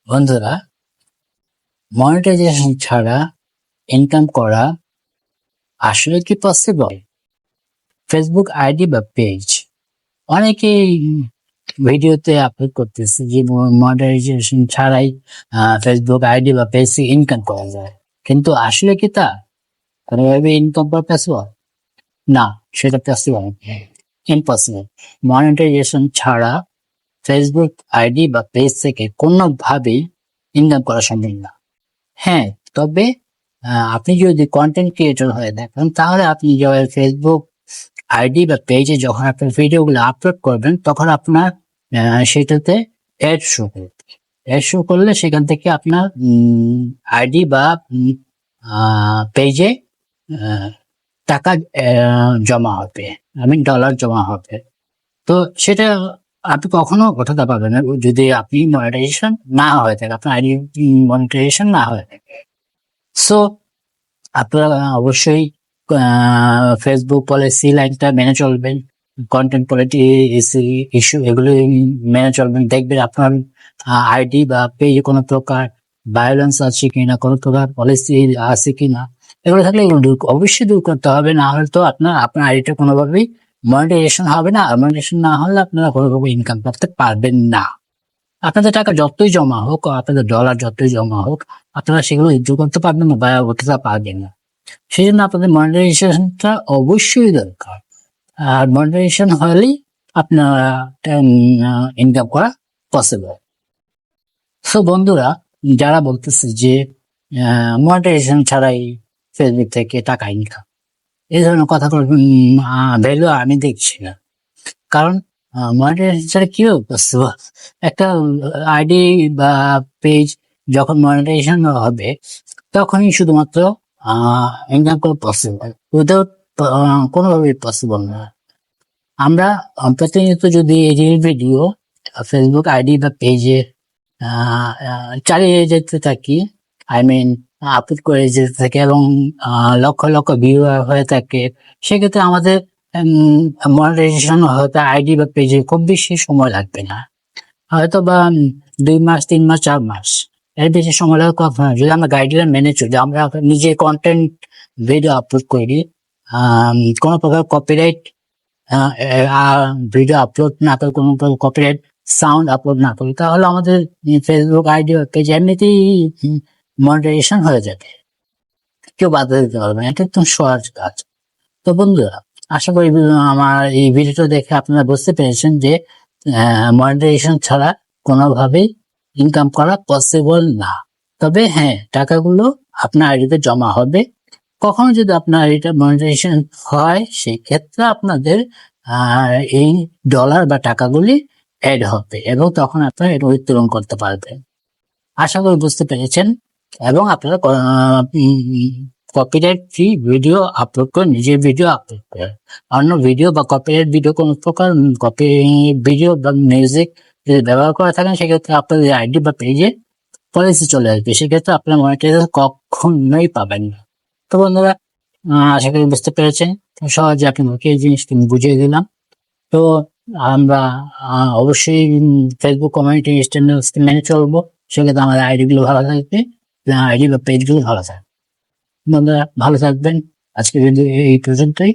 বন্ধুরা, মনিটাইজেশন ছাড়া ইনকাম করা আসলে কি পসিবল? ফেসবুক আইডি বা পেজ অনেকেই ভিডিওতে আপলোড করতেছে যে মনিটাইজেশন ছাড়াই ফেসবুক আইডি বা পেজ থেকে ইনকাম করা যায়, কিন্তু আসলে কি তা কোনোভাবে ইনকাম করা পসিবল? না, সেটা পসিবল, ইম্পসিবল। মনিটাইজেশন ছাড়া ফেসবুক আইডি বা পেজ থেকে কোনোভাবেই ইনকাম করা সম্ভব না। হ্যাঁ, তবে আপনি যদি কন্টেন্ট ক্রিয়েটর হয়ে থাকেন তাহলে আপনি যখন ফেসবুক আইডি বা পেজে যখন আপনার ভিডিওগুলো আপলোড করবেন তখন আপনার সেটাতে অ্যাড শো করবে। অ্যাড শো করলে সেখান থেকে আপনার আইডি বা পেজে টাকা জমা হবে, ডলার জমা হবে। তো সেটা আপনি কখনো ওঠাতে পারবেন না যদি আপনি মনিটাইজেশন না হয়ে থাকে, আপনার আইডি মনিটাইজেশন না হয়ে থাকে। সো আপনারা অবশ্যই ফেসবুক পলিসি লাইনটা মেনে চলবেন, কন্টেন্ট পলিসি ইস্যু এগুলো মেনে চলবেন। দেখবেন আপনার আইডি বা পেজে কোনো প্রকার ভায়োলেন্স আছে কিনা, কোনো প্রকার পলিসি আছে কিনা, এগুলো থাকলে এগুলো অবশ্যই দূর করতে হবে। না হলে তো আপনার আইডিটা কোনোভাবেই মনিটাইজেশন হবে না। মনিটাইজেশন না হলে আপনারা কোনোভাবে ইনকাম করতে পারবেন না। আপনাদের টাকা যতই জমা হোক, আপনাদের ডলার যতই জমা হোক, আপনারা সেগুলো উইথড্র করতে পারবেন না বা ওঠাতে পারবেন না। সেই জন্য আপনাদের মনিটাইজেশনটা অবশ্যই দরকার। আর মনিটাইজেশন হলেই আপনারা ইনকাম করা পসিবল। সো বন্ধুরা, যারা বলতেছে যে মনিটাইজেশন ছাড়াই ফেসবুক থেকে টাকা ইনকাম, এই ধরনের কথাগুলো ভ্যালু আমি দেখছি না। কারণ মনিটাইজেশন ছাড়া কিভাবে পসিবল? একটা আইডি বা পেজ যখন মনিটাইজেশন হবে তখনই শুধুমাত্র ইনকাম করা পসিবল, উইদাউট কোনোভাবেই পসিবল না। আমরা প্রতিনিয়ত যদি এই ভিডিও ফেসবুক আইডি বা পেজে চালিয়ে যেতে থাকি, আপলোড করে যেতে থাকি এবং লক্ষ লক্ষ ভিউ হয়ে থাকে, সেক্ষেত্রে আমাদের মনিটাইজেশন হতে আইডি বা পেজে খুব বেশি সময় লাগবে না। হয়তো বা 2 মাস, 3 মাস, 4 মাস, এর বেশি সময় লাগার কথা না। যদি আমরা গাইডলাইন মেনে চলি, আমরা নিজে কন্টেন্ট ভিডিও আপলোড করি, কোনো প্রকার কপিরাইট ভিডিও আপলোড না করে, কোনো প্রকার কপিরাইট সাউন্ড আপলোড না করি, তাহলে আমাদের ফেসবুক আইডি বা পেজ এমনিতেই মনিটাইজেশন হয়ে যাবে। কেউ বাধা দিতে পারবে না, এটা একদম সহজ কাজ। তো বন্ধুরা, আশা করি আমার এই ভিডিওটা দেখে আপনারা বুঝতে পেরেছেন যে মনিটাইজেশন ছাড়া কোনোভাবেই ইনকাম করা পসিবল না। তবে হ্যাঁ, টাকাগুলো আপনার আইডিতে জমা হবে। কখনো যদি আপনার আইডিটা মনিটাইজেশন হয়, সেই ক্ষেত্রে আপনাদের এই ডলার বা টাকাগুলি অ্যাড হবে এবং তখন আপনারা এটা উত্তোলন করতে পারবেন। আশা করি বুঝতে পেরেছেন। এবং আপনারা কপিরাইট ফ্রি ভিডিও আপলোড করে, নিজের ভিডিও আপলোড করে, অন্য ভিডিও বা কপিরাইট ভিডিও কোনো প্রকার কপি ভিডিও বা মিউজিক যদি ব্যবহার করে থাকেন, সেক্ষেত্রে আপনাদের আইডি বা পেজে পলিসি চলে আসবে। সেক্ষেত্রে আপনার মনিটাইজেশন কখনোই পাবেন না। তো বন্ধুরা, আশা করি বুঝতে পেরেছেন। সহজে আপনাকে এই জিনিসটি বুঝিয়ে দিলাম। তো আমরা অবশ্যই ফেসবুক কমিউনিটি স্ট্যান্ডার্ডস মেনে চলবো। সেক্ষেত্রে আমাদের আইডি গুলো ভালো থাকবে, আইডি বা পেজ গুলো ভালো থাকবে। বন্ধুরা, ভালো থাকবেন। আজকে ভিডিও এই পর্যন্তই।